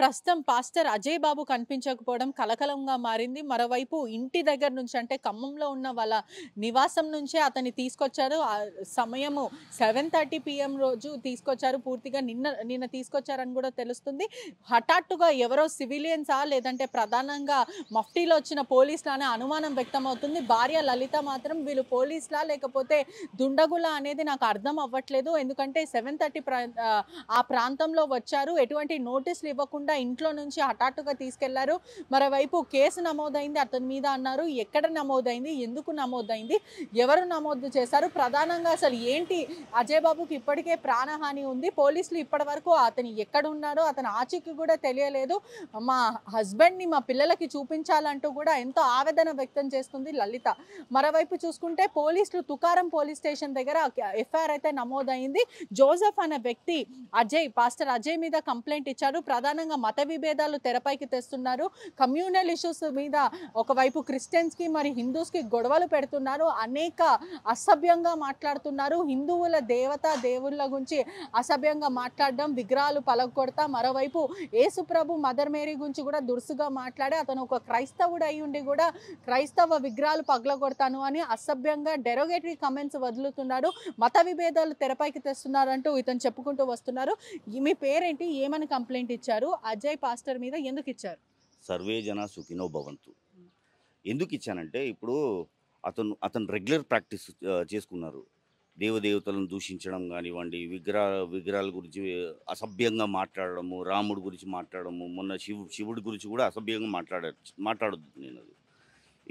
ప్రస్తుతం పాస్టర్ అజయ్ బాబు కనిపించకపోవడం కలకలంగా మారింది. మరోవైపు ఇంటి దగ్గర నుంచి అంటే ఖమ్మంలో ఉన్న వాళ్ళ నివాసం నుంచే అతన్ని తీసుకొచ్చారు. సమయము 7:30 PM రోజు తీసుకొచ్చారు. పూర్తిగా నిన్న తీసుకొచ్చారని కూడా తెలుస్తుంది. హఠాత్తుగా ఎవరో సివిలియన్సా లేదంటే ప్రధానంగా మఫ్టీలో వచ్చిన పోలీసులా అనే అనుమానం వ్యక్తమవుతుంది. భార్య లలిత మాత్రం వీళ్ళు పోలీసులా లేకపోతే దుండగులా అనేది నాకు అర్థం అవ్వట్లేదు. ఎందుకంటే 7:30 ఆ ప్రాంతంలో వచ్చారు. ఎటువంటి నోటీసులు ఇవ్వకుండా ఇంట్లో నుంచి హఠాత్తుగా తీసుకెళ్లారు. మరోవైపు కేసు నమోదైంది అతని మీద అన్నారు. ఎక్కడ నమోదైంది, ఎందుకు నమోదైంది, ఎవరు నమోదు చేశారు, ప్రధానంగా అసలు ఏంటి, అజయ్ బాబుకి ఇప్పటికే ప్రాణహాని ఉంది. పోలీసులు ఇప్పటి వరకు అతను ఎక్కడ ఉన్నాడో అతని ఆచూకీ కూడా తెలియలేదు. మా హస్బెండ్ని మా పిల్లలకి చూపించాలంటూ కూడా ఎంతో ఆవేదన వ్యక్తం చేస్తుంది లలిత. మరోవైపు చూసుకుంటే పోలీసులు తుకారం పోలీస్ స్టేషన్ దగ్గర ఎఫ్ఐఆర్ అయితే నమోదైంది. జోసెఫ్ అనే వ్యక్తి పాస్టర్ అజయ్ మీద కంప్లైంట్ ఇచ్చారు. ప్రధానంగా మత విభేదాలు తెరపైకి తెస్తున్నారు. కమ్యూనల్ ఇష్యూస్ మీద ఒకవైపు క్రిస్టియన్స్కి మరి హిందూస్కి గొడవలు పెడుతున్నారు. అనేక అసభ్యంగా మాట్లాడుతున్నారు. హిందువుల దేవుళ్ళ గురించి అసభ్యంగా మాట్లాడడం, విగ్రహాలు పలగొడతా, మరోవైపు యేసుప్రభు మదర్ మేరీ గురించి కూడా దురుసుగా మాట్లాడి అతను ఒక క్రైస్తవుడు అయి ఉండి కూడా క్రైస్తవ విగ్రహాలు పగలగొడతాను అని అసభ్యంగా డెరోగేటరీ కమెంట్స్ వదులుతున్నాడు. మత విభేదాలు తెరపైకి తెస్తున్నారంటూ ఇతను చెప్పుకుంటూ వస్తున్నారు. మీ పేరేంటి, ఏమని కంప్లైంట్ ఇచ్చారు, అజయ్ పాస్టర్ మీద ఎందుకు ఇచ్చారు? సర్వే జన సుఖినో భవంతు. ఎందుకు ఇచ్చానంటే ఇప్పుడు అతను రెగ్యులర్ ప్రాక్టీస్ చేసుకున్నారు. దేవదేవతలను దూషించడం కానివ్వండి, విగ్రహాల గురించి అసభ్యంగా మాట్లాడడము, రాముడి గురించి మాట్లాడము, మొన్న శివుడి గురించి కూడా అసభ్యంగా మాట్లాడొద్దు నేను. అది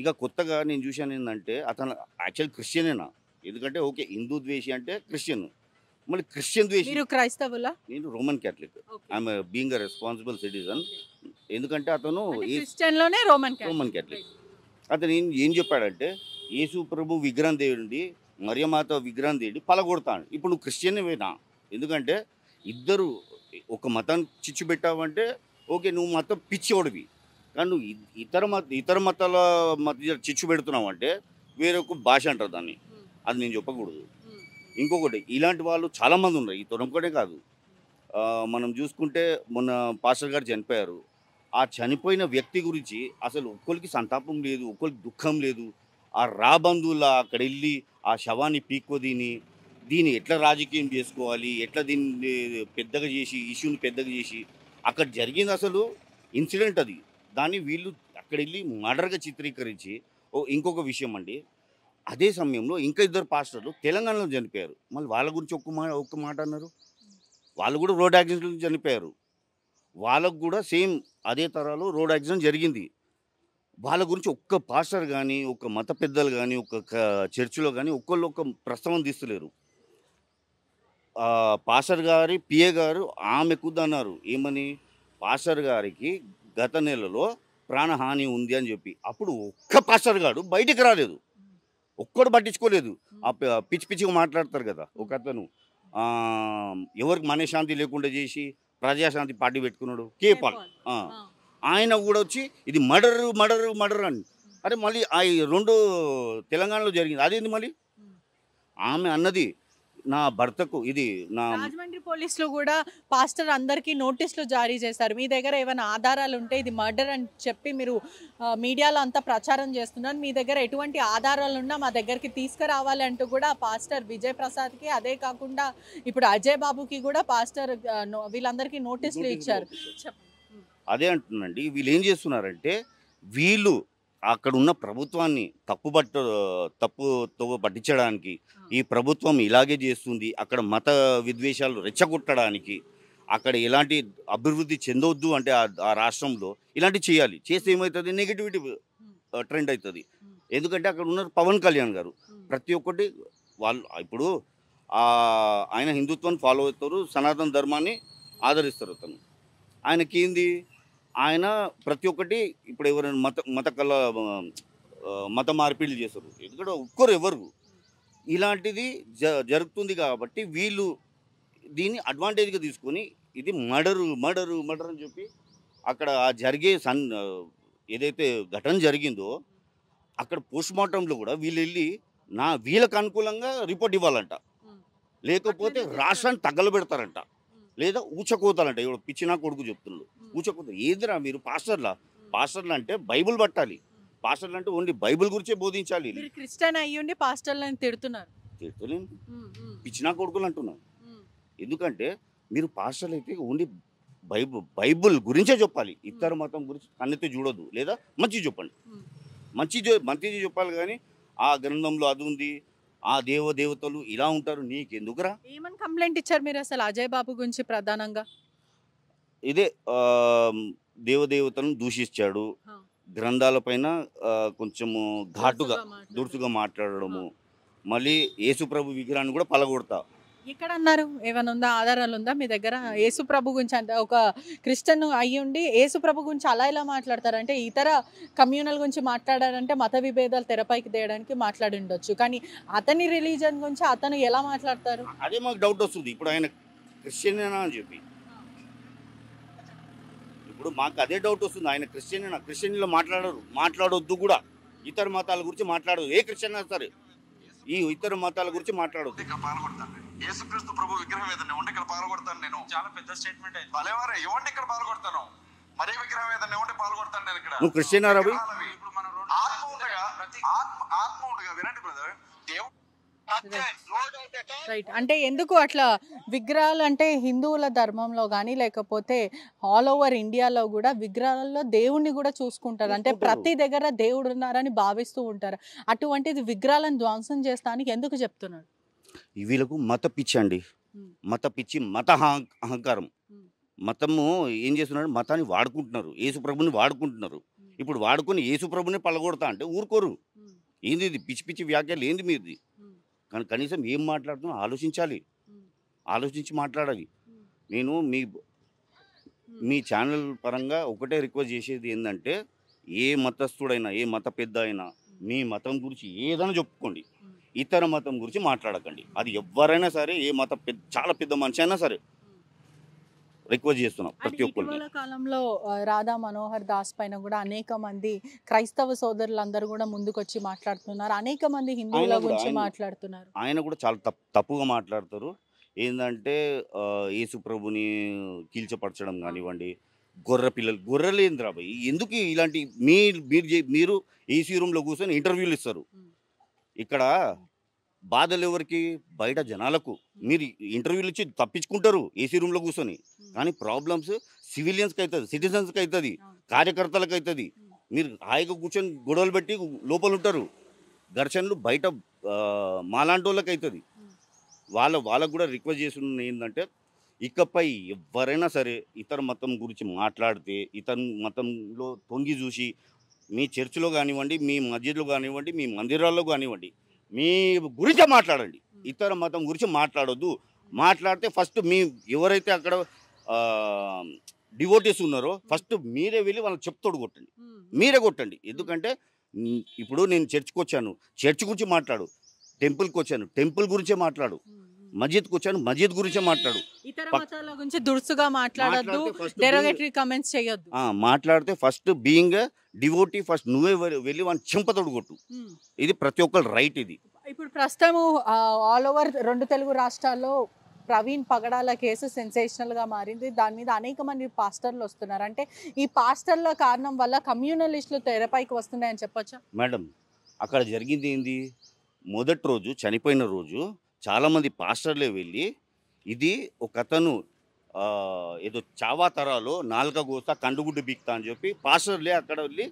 ఇక కొత్తగా నేను చూశాను ఏంటంటే అతను యాక్చువల్ క్రిస్టియనేనా, ఎందుకంటే ఓకే హిందూ ద్వేషి అంటే క్రిస్టియన్, మళ్ళీ క్రిస్టియన్ ద్వేషి. క్రైస్తవులా? నేను Roman Catholic. I'm being a responsible citizen. ఎందుకంటే అతను రోమన్ క్యాథలిక్. అతను ఏం చెప్పాడంటే యేసు ప్రభు విగ్రహం దేవుడి, మరియమాత విగ్రహం దేవుడి పలగొడతాడు. ఇప్పుడు నువ్వు క్రిస్టియన్వేనా? ఎందుకంటే ఇద్దరు ఒక మతం చిచ్చు పెట్టావంటే ఓకే, నువ్వు మతం పిచ్చోడివి. కానీ నువ్వు ఇతర మతాల మధ్య చిచ్చు పెడుతున్నావు అంటే వేరొక భాష అంటారు దాన్ని. అది నేను చెప్పకూడదు. ఇంకొకటి, ఇలాంటి వాళ్ళు చాలామంది ఉన్నారు, ఈ తొనకొనే కాదు. మనం చూసుకుంటే మొన్న పాస్టర్ గారు చనిపోయారు. ఆ చనిపోయిన వ్యక్తి గురించి అసలు ఒక్కరికి సంతాపం లేదు, ఒక్కరికి దుఃఖం లేదు. ఆ బంధువుల అక్కడ వెళ్ళి ఆ శవాన్ని దీన్ని ఎట్లా రాజకీయం చేసుకోవాలి, ఎట్లా దీన్ని పెద్దగా చేసి, ఇష్యూని పెద్దగా చేసి, అక్కడ జరిగింది అసలు ఇన్సిడెంట్ అది. దాన్ని వీళ్ళు అక్కడ వెళ్ళి మర్డర్గా చిత్రీకరించి. ఇంకొక విషయం అండి, అదే సమయంలో ఇంకా ఇద్దరు పాస్టర్లు తెలంగాణలో చనిపోయారు. మళ్ళీ వాళ్ళ గురించి ఒక్క మాట అన్నారు. వాళ్ళు కూడా రోడ్ యాక్సిడెంట్లో చనిపోయారు. వాళ్ళకు కూడా సేమ్ అదే తరాలో రోడ్ యాక్సిడెంట్ జరిగింది. వాళ్ళ గురించి ఒక్క పాస్టర్ కానీ, ఒక్క మత పెద్దలు కానీ, ఒక్క చర్చిలో కానీ ఒక్క ప్రస్తావన తీస్తలేరు. పాస్టర్ గారి పిఏ గారు ఆమెకుద్దన్నారు. ఏమని? పాస్టర్ గారికి గత నెలలో ప్రాణహాని ఉంది అని చెప్పి. అప్పుడు ఒక్క పాస్టర్ గారు బయటికి రాలేదు, ఒక్కడు పట్టించుకోలేదు. పిచ్చి పిచ్చిగా మాట్లాడతారు కదా. ఒక అతను ఎవరికి మనశ్శాంతి లేకుండా చేసి ప్రజాశాంతి పార్టీ పెట్టుకున్నాడు, కేపాల్. ఆయన కూడా వచ్చి ఇది మర్డర్ అని. అరే మళ్ళీ ఆ రెండు తెలంగాణలో జరిగింది, అదేంది మళ్ళీ? ఆమె అన్నది నా భర్తకు ఇది నా. రాజమండ్రి పోలీసులు కూడా పాస్టర్ అందరికీ నోటీసులు జారీ చేశారు. మీ దగ్గర ఏమైనా ఆధారాలు ఉంటే ఇది మర్డర్ అని చెప్పి మీరు మీడియాలో అంతా ప్రచారం చేస్తున్నారు. మీ దగ్గర ఎటువంటి ఆధారాలు ఉన్నా మా దగ్గరికి తీసుకురావాలి అంటూ కూడా పాస్టర్ విజయ్ ప్రసాద్కి, అదే కాకుండా ఇప్పుడు అజయ్ బాబుకి కూడా పాస్టర్ వీళ్ళందరికీ నోటీసులు ఇచ్చారు. అదే అంటున్నానండి, వీళ్ళు ఏం చేస్తున్నారంటే వీళ్ళు అక్కడ ఉన్న ప్రభుత్వాన్ని తప్పుతో పట్టించడానికి, ఈ ప్రభుత్వం ఇలాగే చేస్తుంది, అక్కడ మత విద్వేషాలు రెచ్చగొట్టడానికి, అక్కడ ఎలాంటి అభివృద్ధి చెందవద్దు అంటే ఆ రాష్ట్రంలో ఇలాంటివి చేయాలి. చేస్తే ఏమవుతుంది? నెగిటివిటీ ట్రెండ్ అవుతుంది. ఎందుకంటే అక్కడ ఉన్నారు పవన్ కళ్యాణ్ గారు. ప్రతి ఒక్కటి వాళ్ళు ఇప్పుడు ఆయన హిందుత్వాన్ని ఫాలో అవుతారు, సనాతన ధర్మాన్ని ఆదరిస్తారు. ఆయనకి ఏంది, ఆయన ప్రతి ఒక్కటి ఇప్పుడు ఎవరైనా మత మార్పిడిలు చేస్తారు. ఎందుకంటే ఒక్కరు ఎవరు ఇలాంటిది జరుగుతుంది కాబట్టి వీళ్ళు దీన్ని అడ్వాంటేజ్గా తీసుకొని ఇది మర్డరు అని చెప్పి అక్కడ జరిగే ఏదైతే ఘటన జరిగిందో అక్కడ పోస్ట్ మార్టంలో కూడా వీళ్ళు వెళ్ళి వీళ్ళకు అనుకూలంగా రిపోర్ట్ ఇవ్వాలంట, లేకపోతే రాష్ట్రాన్ని తగలబెడతారంట, లేదా ఊచకోతలంట. ఇప్పుడు పిచ్చినా కొడుకు చెప్తున్నాడు ఊచకోత. ఏదిరా మీరు పాస్టర్లు అంటే బైబుల్ పట్టాలి. పాస్టర్లు అంటే ఓన్లీ బైబుల్ గురించే బోధించాలి. మీరు క్రిస్టియన్ అయ్యుండి పాస్టర్లను తిడుతున్నారు. తిడుతలేను, పిచ్చినా కొడుకులు అంటున్నాను. ఎందుకంటే మీరు పాస్టర్లు అయితే ఓన్లీ బైబుల్ గురించే చెప్పాలి. ఇతర మతం గురించి కన్నెత్తి చూడొద్దు. లేదా మంచి చెప్పండి, మంచిది చెప్పాలి. కానీ ఆ గ్రంథంలో అది ఉంది, ఆ దేవతలు ఇలా ఉంటారు, నీకెందుకురా? ఏమని కంప్లైంట్ ఇచ్చారు మీరు అసలు అజయ్ బాబు గురించి ప్రధానంగా? ఇదే దేవతలను దూషించాడు, గ్రంథాలపైన కొంచెము ఘాటుగా దురుసుగా మాట్లాడడము, మళ్ళీ యేసుప్రభు విగ్రహాన్ని కూడా పలగొడతా. ఇక్కడ అన్నారు ఏమైనా ఉందా, ఆధారాలు ఉందా మీ దగ్గర? యేసుప్రభు గురించి అంటే ఒక క్రిస్టియన్ అయ్యి ఉండి యేసుప్రభు గురించి అలా ఇలా మాట్లాడతారంటే, ఇతర కమ్యూనల్ గురించి మాట్లాడారంటే మత విభేదాలు తెరపైకి తేయడానికి మాట్లాడి ఉండొచ్చు, కానీ అతని రిలీజన్ గురించి అతను ఎలా మాట్లాడతారు? అదే మాకు డౌట్ వస్తుంది. ఇప్పుడు ఆయన క్రిస్టియనేనా అని చెప్పి ఇప్పుడు మాకు అదే డౌట్ వస్తుంది. ఆయన క్రిస్టియనేనా? క్రిస్టియన్లో మాట్లాడొద్దు కూడా. ఇతర మతాల గురించి మాట్లాడదు. ఏ క్రిస్టియన్ సరే ఈ ఇతర మతాల గురించి మాట్లాడొద్దు. యేసుక్రీస్తు ప్రభు విగ్రహం ఏదన్నా ఉంటే ఇక్కడ పాల్గొడతాను నేను. చాలా పెద్ద స్టేట్మెంట్ అయింది. భలేవారే ఇవ్వండి, ఇక్కడ పాల్గొడతాను. మరే విగ్రహం ఏదన్నా ఉంటే పాల్గొడతాను నేను ఇక్కడ. నువ్వు క్రిస్టియన్ రవి? ఇప్పుడు మనం ఆత్మ ఉండగా వినండి బ్రదర్. రైట్. అంటే ఎందుకు అట్లా విగ్రహాలు అంటే హిందువుల ధర్మంలో కానీ లేకపోతే ఆల్ ఓవర్ ఇండియాలో కూడా విగ్రహాల్లో దేవుణ్ణి కూడా చూసుకుంటారు. అంటే ప్రతి దగ్గర దేవుడు ఉన్నారని భావిస్తూ ఉంటారు. అటువంటిది విగ్రహాలను ధ్వంసం చేస్తానికి ఎందుకు చెప్తున్నాడు? వీళ్ళకు మత పిచ్చి అండి. మత పిచ్చి, అహంకారం. మతము ఏం చేస్తున్నాడు? మతాన్ని వాడుకుంటున్నారు, యేసుప్రభుని వాడుకుంటున్నారు. ఇప్పుడు వాడుకొని యేసుప్రభుని పలగొడతా అంటే ఊరుకోరు. ఏంది ఇది పిచ్చి పిచ్చి వ్యాఖ్యలు? ఏంది మీది? కానీ కనీసం ఏం మాట్లాడుతున్నా ఆలోచించాలి, ఆలోచించి మాట్లాడాలి. నేను మీ ఛానల్ పరంగా ఒకటే రిక్వెస్ట్ చేసేది ఏంటంటే, ఏ మతస్థుడైనా ఏ మత పెద్ద అయినా మీ మతం గురించి ఏదైనా చెప్పుకోండి, ఇతర మతం గురించి మాట్లాడకండి. అది ఎవరైనా సరే, ఏ మత చాలా పెద్ద మనిషి అయినా సరే రిక్వెస్ట్ చేస్తున్నాం ప్రతి ఒక్కరిని. ఇటీవల కాలంలో రాధా మనోహర్ దాస్ పైన కూడా అనేక మంది క్రైస్తవ సోదరులందరూ కూడా ముందుకొచ్చి మాట్లాడుతున్నారు. అనేక మంది హిందువుల గురించి మాట్లాడుతున్నారు. ఆయన కూడా చాలా తప్పుగా మాట్లాడతారు. ఏంటంటే యేసు ప్రభుని కీల్చపరచడం కానివ్వండి, గొర్రెలు ఏంది రాబాయి, ఎందుకు ఇలాంటి మీరు ఏసీ రూమ్లో కూర్చొని ఇంటర్వ్యూలు ఇస్తారు. ఇక్కడ బాధలు ఎవరికి? బయట జనాలకు. మీరు ఇంటర్వ్యూలు ఇచ్చి తప్పించుకుంటారు ఏసీ రూమ్లో కూర్చొని, కానీ ప్రాబ్లమ్స్ సివిలియన్స్కి అవుతుంది, సిటిజన్స్కి అవుతుంది, కార్యకర్తలకు అవుతుంది. మీరు హాయిగా కూర్చొని గొడవలు పెట్టి లోపల ఉంటారు. ఘర్షణలు బయట మాలాంటి వాళ్ళకి అవుతుంది. వాళ్ళకు కూడా రిక్వెస్ట్ చేస్తున్న ఏంటంటే, ఇకపై ఎవరైనా సరే ఇతర మతం గురించి మాట్లాడితే, ఇతర మతంలో తొంగి చూసి మీ చర్చిలో కానివ్వండి, మీ మస్జిద్లో కానివ్వండి, మీ మందిరాల్లో కానివ్వండి, మీ గురించే మాట్లాడండి. ఇతర మతం గురించి మాట్లాడొద్దు. మాట్లాడితే ఫస్ట్ ఎవరైతే అక్కడ డివోటీస్ ఉన్నారో ఫస్ట్ మీరే వెళ్ళి వాళ్ళకి చెప్తోడు కొట్టండి, మీరే కొట్టండి. ఎందుకంటే ఇప్పుడు నేను చర్చ్కి వచ్చాను, చర్చ్ గురించి మాట్లాడు. టెంపుల్కి వచ్చాను, టెంపుల్ గురించే మాట్లాడు. మస్జిద్కి వచ్చాను, మస్జిద్ గురించే మాట్లాడు. ఇతర మతాల గురించి దురుసుగా మాట్లాడొద్దు, డెరోగేటరీ కామెంట్స్ చేయొద్దు. మాట్లాడితే ఫస్ట్ బీయింగ్ డివోటీ ఫస్ట్ నువ్వే వెళ్ళి వాళ్ళని చెంపతోడు కొట్టు. ఇది ప్రతి ఒక్కరు రైట్. ఇది ఇప్పుడు ప్రస్తుతం ఆల్ ఓవర్ 2 తెలుగు రాష్ట్రాల్లో ప్రవీణ్ పగడాల కేసు సెన్సేషనల్గా మారింది. దాని మీద అనేక మంది పాస్టర్లు వస్తున్నారు. అంటే ఈ పాస్టర్ల కారణం వల్ల కమ్యూనలిస్టులు తెరపైకి వస్తున్నాయని చెప్పొచ్చా? మేడం, అక్కడ జరిగింది ఏంది? మొదటి రోజు, చనిపోయిన రోజు చాలామంది పాస్టర్లే వెళ్ళి ఇది ఒక అతను ఏదో చావా తరాలో నాలుక కోస్తా కండుగుడ్డు బీక్తా అని చెప్పి పాస్టర్లే అక్కడ వెళ్ళి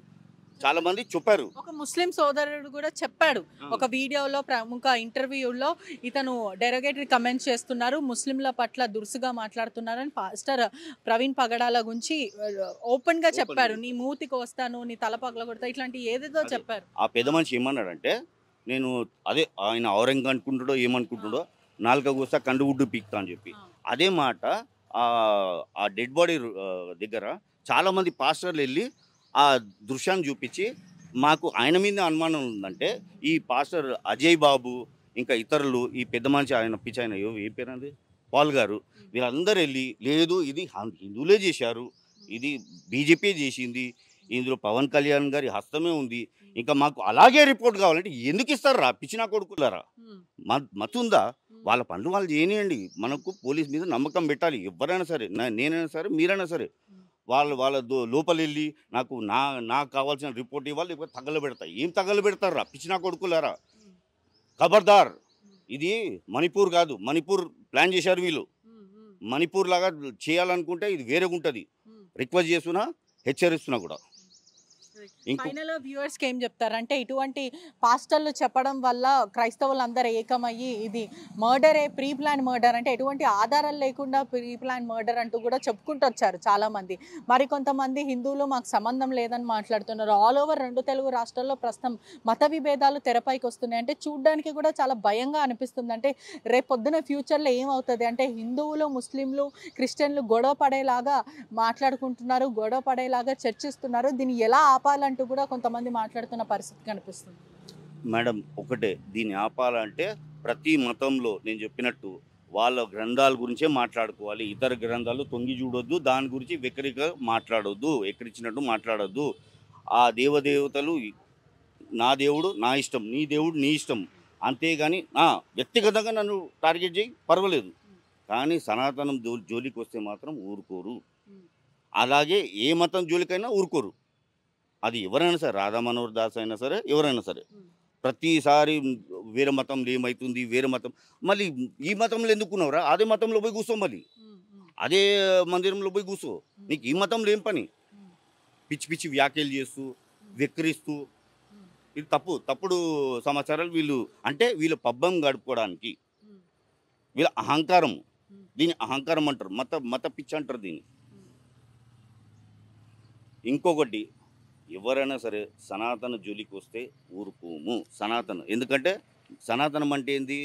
చాలా మంది చెప్పారు. ఒక ముస్లిం సోదరుడు కూడా చెప్పాడు ఒక వీడియోలో, ప్రముఖ ఇంటర్వ్యూలో, ఇతను డెరోగేటరీ కమెంట్స్ చేస్తున్నారు, ముస్లింల పట్ల దురుసుగా మాట్లాడుతున్నారని పాస్టర్ ప్రవీణ్ పగడాల గురించి ఓపెన్ గా చెప్పారు. నీ మూతికి వస్తాను, నీ తల పగల కొడతా, ఇట్లాంటి ఏదేదో చెప్పారు. ఆ పెద్ద మనిషి ఏమన్నాడంటే, నేను అదే ఆయన ఔరంగ అనుకుంటాడో ఏమనుకుంటాడో, నాలుక కోస్తా కండుగుడ్డు పీక్తా అని చెప్పి అదే మాట ఆ డెడ్ బాడీ దగ్గర చాలామంది పాస్టర్లు వెళ్ళి ఆ దృశ్యాన్ని చూపించి, మాకు ఆయన మీద అనుమానం ఉందంటే ఈ పాస్టర్ అజయ్ బాబు ఇంకా ఇతరులు, ఈ పెద్ద మనిషి ఆయన పిచ్చి ఆయన ఏ పేరు పాల్ గారు, వీళ్ళందరూ వెళ్ళి లేదు ఇది హిందువులే చేశారు, ఇది బీజేపీ చేసింది, ఇందులో పవన్ కళ్యాణ్ గారి హస్తమే ఉంది, ఇంకా మాకు అలాగే రిపోర్ట్ కావాలంటే ఎందుకు ఇస్తారు రా పిచ్చినా కొడుకులారా? మతుందా? వాళ్ళ పనులు వాళ్ళు చేయనియండి. మనకు పోలీస్ మీద నమ్మకం పెట్టాలి. ఎవరైనా సరే, నేనైనా సరే, మీరైనా సరే. వాళ్ళ లోపలెళ్ళి నాకు కావాల్సిన రిపోర్ట్ ఇవ్వాలి, లేకపోతే తగలబెడతా. ఏం తగలబెడతారా పిచ్చినా కొడుకులారా? ఖబర్దార్, ఇది మణిపూర్ కాదు. మణిపూర్ ప్లాన్ చేశారు వీళ్ళు. మణిపూర్ లాగా చేయాలనుకుంటే ఇది వేరేగా ఉంటుంది. రిక్వెస్ట్ చేస్తున్నా, హెచ్చరిస్తున్నా కూడా. ఫైనల్ వ్యూవర్స్ కి ఏం చెప్తారు అంటే, ఇటువంటి పాస్టర్లు చెప్పడం వల్ల క్రైస్తవులందరూ ఏకమయ్యి ఇది మర్డరే, ప్రీ ప్లాన్ మర్డర్, అంటే ఎటువంటి ఆధారాలు లేకుండా ప్రీ ప్లాన్ మర్డర్ అంటూ కూడా చెప్పుకుంటూ వచ్చారు చాలా మంది. మరికొంతమంది హిందువులు మాకు సంబంధం లేదని మాట్లాడుతున్నారు. ఆల్ ఓవర్ 2 తెలుగు రాష్ట్రాల్లో ప్రస్తుతం మత విభేదాలు తెరపైకి వస్తున్నాయి. అంటే చూడ్డానికి కూడా చాలా భయంగా అనిపిస్తుంది. అంటే రేపొద్దున ఫ్యూచర్లో ఏమవుతుంది అంటే, హిందువులు, ముస్లింలు, క్రిస్టియన్లు గొడవ పడేలాగా మాట్లాడుకుంటున్నారు, గొడవ పడేలాగా చర్చిస్తున్నారు. దీన్ని ఎలా ఆపాలంటూ కూడా కొంతమంది మాట్లాడుతున్న పరిస్థితి కనిపిస్తుంది. మేడం, ఒకటే, దీన్ని ఆపాలంటే ప్రతి మతంలో నేను చెప్పినట్టు వాళ్ళ గ్రంథాల గురించే మాట్లాడుకోవాలి. ఇతర గ్రంథాలు తొంగి చూడొద్దు, దాని గురించి మాట్లాడొద్దు, ఎక్కడిచ్చినట్టు మాట్లాడొద్దు. ఆ దేవదేవతలు నా దేవుడు నా ఇష్టం, నీ దేవుడు నీ ఇష్టం, అంతేగాని వ్యక్తిగతంగా నన్ను టార్గెట్ చేయి పర్వాలేదు, కానీ సనాతనం జోలికి వస్తే మాత్రం ఊరుకోరు. అలాగే ఏ మతం జోలికైనా ఊరుకోరు. అది ఎవరైనా సరే, రాధా మనోహర్ దాస్ అయినా సరే, ఎవరైనా సరే. ప్రతిసారి వేరే మతంలో ఏమవుతుంది, వేరే మతం, మళ్ళీ ఈ మతంలో ఎందుకున్నావురా, అదే మతంలో పోయి కూర్చో, మళ్ళీ అదే మందిరంలో పోయి కూర్చో. నీకు ఈ మతంలో ఏం పని? పిచ్చి పిచ్చి వ్యాఖ్యలు చేస్తూ, వెక్కిరిస్తూ, ఇది తప్పుడు సమాచారాలు. వీళ్ళ పబ్బం గడుపుకోవడానికి, వీళ్ళ అహంకారం, దీన్ని అహంకారం అంటారు, మత పిచ్చి అంటారు దీన్ని. ఇంకొకటి, ఎవరైనా సరే సనాతన జోలికి వస్తే ఊరుకోము. సనాతన, ఎందుకంటే సనాతనం అంటే ఏంది?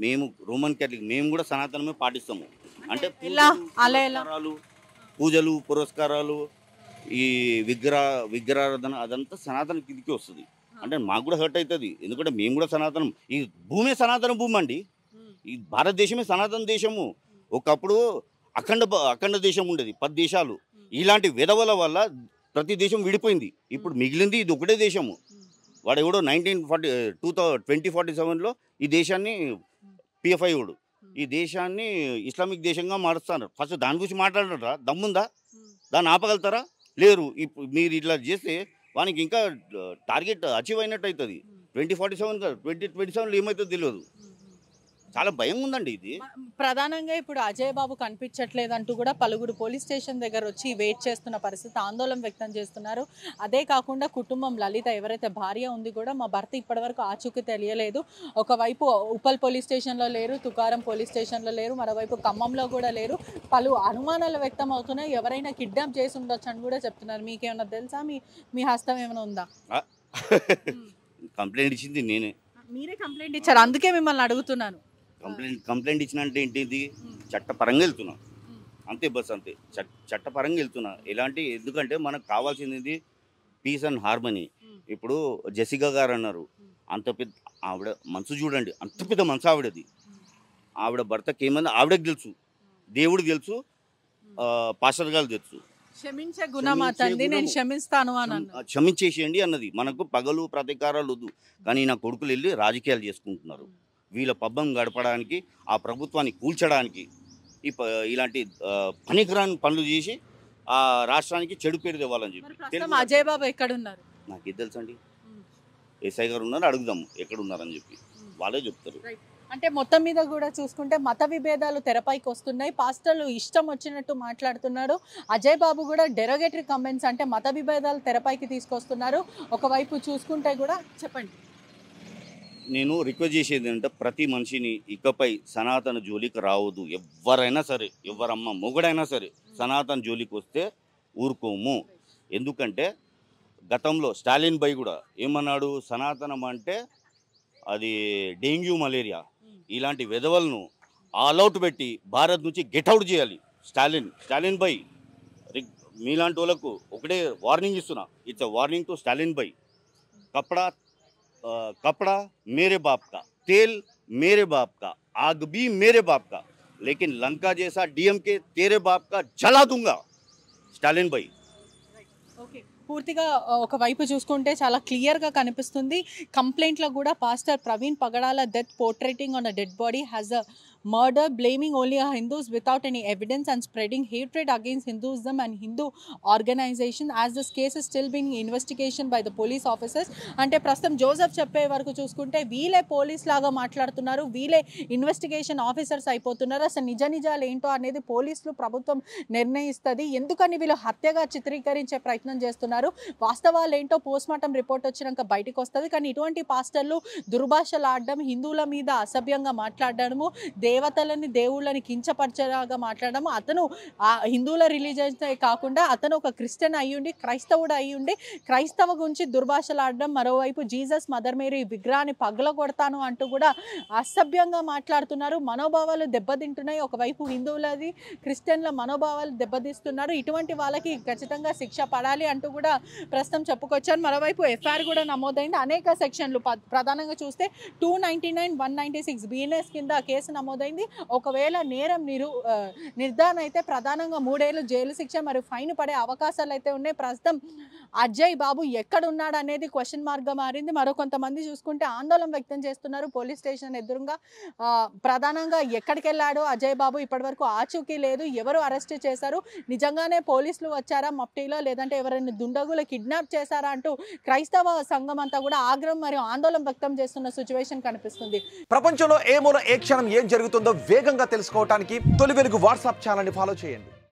మేము రోమన్ క్యాథలిక్, మేము కూడా సనాతనమే పాటిస్తాము. అంటే పూజలు పురస్కారాలు, ఈ విగ్రహారాధన, అదంతా సనాతన కిందికి వస్తుంది. అంటే మాకు కూడా హర్ట్ అవుతుంది, ఎందుకంటే మేము కూడా సనాతనం. ఈ భూమే సనాతన భూమి అండి. ఈ భారతదేశమే సనాతన దేశము. ఒకప్పుడు అఖండ దేశం ఉండేది, 10 దేశాలు. ఇలాంటి విధవల వల్ల ప్రతి దేశం విడిపోయింది. ఇప్పుడు మిగిలింది ఇది ఒకటే దేశము. వాడు ఎవడో 2047లో ఈ దేశాన్ని PFI వాడు ఈ దేశాన్ని ఇస్లామిక్ దేశంగా మారుస్తున్నారు. ఫస్ట్ దాని గురించి మాట్లాడరా? దమ్ముందా? దాన్ని ఆపగలుగుతారా? లేరు. ఇప్పుడు మీరు ఇట్లా చేస్తే వానికి ఇంకా టార్గెట్ అచీవ్ అయినట్టు అవుతుంది. 2047 కాదు, 2027లో ఏమవుతుందో తెలియదు. చాలా భయం ఉందండి ఇది. ప్రధానంగా ఇప్పుడు అజయ్ బాబు కనిపించట్లేదంటూ కూడా పలువురు పోలీస్ స్టేషన్ దగ్గర వచ్చి వెయిట్ చేస్తున్న పరిస్థితి, ఆందోళన వ్యక్తం చేస్తున్నారు. అదే కాకుండా కుటుంబం, లలిత ఎవరైతే భార్య ఉంది కూడా, మా భర్త ఇప్పటివరకు ఆచూకీ తెలియలేదు. ఒకవైపు ఉప్పల్ పోలీస్ స్టేషన్లో లేరు, తుకారం పోలీస్ స్టేషన్లో లేరు, మరోవైపు ఖమ్మంలో కూడా లేరు. పలు అనుమానాలు వ్యక్తం అవుతున్నాయి. ఎవరైనా కిడ్నాప్ చేసి ఉండొచ్చు అని కూడా చెప్తున్నారు. మీకేమన్నా తెలుసా? మీ హస్తం ఏమైనా ఉందా? కంప్లైంట్ ఇచ్చింది నేనే. మీరే కంప్లైంట్ ఇచ్చారు, అందుకే మిమ్మల్ని అడుగుతున్నాను. కంప్లైంట్ ఇచ్చిన అంటే ఏంటిది? చట్టపరంగా వెళ్తున్నా అంతే, బస్ అంతే. చట్టపరంగా వెళ్తున్నా. ఎందుకంటే మనకు కావాల్సింది పీస్ అండ్ హార్మనీ. ఇప్పుడు జెసికా గారు అన్నారు, అంత పెద్ద ఆవిడ మనసు చూడండి, అంత పెద్ద మనసు ఆవిడది. ఆవిడ భర్తకి ఏమన్నా ఆవిడకి తెలుసు, దేవుడికి తెలుసు, పాస్టర్ గారు తెలుసు. క్షమించే గుణం అతనిది, నేను క్షమిస్తాను అని క్షమించేసేయండి అన్నది. మనకు పగలు ప్రతీకారాలు వద్దు, కానీ నా కొడుకులు వెళ్ళి రాజకీయాలు చేసుకుంటున్నారు. వీళ్ళ పబ్బం గడపడానికి, ఆ ప్రభుత్వాన్ని కూల్చడానికి, ఇలాంటి పనికిరాని పనులు చేసి ఆ రాష్ట్రానికి చెడు పేరు తేవాలని చెప్పి. అజయ్ బాబు ఎక్కడున్నారు? నాకేం తెలుసండి. ఎస్ఐ గారు ఉన్నారు, అడుగుదాం ఎక్కడున్నారని చెప్పి, వాళ్ళే చెప్తారు. అంటే మొత్తం మీద కూడా చూసుకుంటే మత విభేదాలు తెరపైకి వస్తున్నాయి. పాస్టర్లు ఇష్టం వచ్చినట్టు మాట్లాడుతున్నారు. అజయ్ బాబు కూడా డెరోగేటరీ కమెంట్స్, అంటే మత విభేదాలు తెరపైకి తీసుకొస్తున్నారు. ఒకవైపు చూసుకుంటే కూడా చెప్పండి. నేను రిక్వెస్ట్ చేసేది ఏంటంటే, ప్రతి మనిషిని ఇకపై సనాతన జోలికి రావద్దు. ఎవరైనా సరే, ఎవరమ్మ మొగుడైనా సరే సనాతన జోలికి వస్తే ఊరుకోము. ఎందుకంటే గతంలో స్టాలిన్ బై కూడా ఏమన్నాడు? సనాతనం అంటే అది డెంగ్యూ, మలేరియా, ఇలాంటి విధవలను ఆల్అవుట్ పెట్టి భారత్ నుంచి గెట్అవుట్ చేయాలి. స్టాలిన్ బై, మీలాంటి వాళ్ళకు ఒకటే వార్నింగ్ ఇస్తున్నా. It's a warning to Stalin by. कपड़ा मेरे बाप का, तेल मेरे बाप का, आग भी मेरे बाप का, लेकिन लंका जैसा DMK तेरे बाप का जला दूंगा. स्टालिन भाई. ఓకే, పూర్తిగా ఒకవైపు చూసుకుంటే చాలా క్లియర్గా కనిపిస్తుంది. కంప్లైంట్లో కూడా pastor Praveen Pagadala death portraying on a dead body has a murder, blaming only Hindus without any evidence and spreading hatred against Hinduism and Hindu organization as this case is still being investigation by the police officers. అంటే ప్రస్తుతం Joseph చెప్పే వరకు చూసుకుంటే వీళ్ళే police లాగా మాట్లాడుతున్నారు, వీళ్ళే investigation officers అయిపోతున్నారు. అసలు నిజాలు ఏంటో అనేది పోలీసులు ప్రభుత్వం నిర్ణయిస్తుంది. ఎందుకని వీళ్ళు హత్యగా చిత్రీకరించే ప్రయత్నం చేస్తున్నారు, వాస్తవాలు ఏంటో పోస్ట్మార్టం రిపోర్ట్ వచ్చినాక బయటకు వస్తుంది. కానీ ఇటువంటి పాస్టర్లు దుర్భాషలు ఆడడం, హిందువుల మీద అసభ్యంగా మాట్లాడడము, దేవతలని దేవుళ్ళని కించపరచలాగా మాట్లాడడం, అతను ఆ హిందువుల రిలీజియన్స్ కాకుండా అతను ఒక క్రిస్టియన్ అయ్యుండి క్రైస్తవుడు అయ్యుండి క్రైస్తవ గురించి దుర్భాషలు ఆడడం, మరోవైపు జీసస్ మదర్ మేరీ విగ్రహాన్ని పగలగొడతాను అంటూ కూడా అసభ్యంగా మాట్లాడుతున్నారు. మనోభావాలు దెబ్బతింటున్నాయి. ఒకవైపు హిందువులది క్రిస్టియన్ల మనోభావాలు దెబ్బతీస్తున్నారు. ఇటువంటి వాళ్ళకి ఖచ్చితంగా శిక్ష పడాలి అంటూ కూడా ప్రస్తుతం చెప్పుకొచ్చారు. మరోవైపు ఎఫ్ఐఆర్ కూడా నమోదైంది. అనేక సెక్షన్లు ప్రధానంగా చూస్తే 299, 196 BNS కింద కేసు నమోదైంది. ఒకవేళ నేరం నిర్ధారణ అయితే ప్రధానంగా 3 ఏళ్ళు జైలు శిక్ష మరియు ఫైన్ పడే అవకాశాలు అయితే ఉన్నాయి. ప్రస్తుతం అజయ్ బాబు ఎక్కడ ఉన్నాడు అనేది క్వశ్చన్ మార్క్గా మారింది. మరో కొంతమంది చూసుకుంటే ఆందోళన వ్యక్తం చేస్తున్నారు. పోలీస్ స్టేషన్ ఎదురుగా ప్రధానంగా ఎక్కడికి వెళ్ళాడు అజయ్ బాబు, ఇప్పటివరకు ఆచూకీ లేదు, ఎవరు అరెస్ట్ చేశారు, నిజంగానే పోలీసులు వచ్చారా మఫ్టీలో, లేదంటే ఎవరైనా దుండగులు కిడ్నాప్ చేశారా అంటూ క్రైస్తవ సంఘం అంతా కూడా ఆగ్రహం మరియు ఆందోళన వ్యక్తం చేస్తున్న సిచ్యువేషన్ కనిపిస్తుంది. ప్రపంచంలో ఏ మూల ఏ క్షణం ఏం జరుగుతుందో వేగంగా తెలుసుకోవడానికి తొలి వెలుగు వాట్సాప్ ఛానల్ని ఫాలో చేయండి.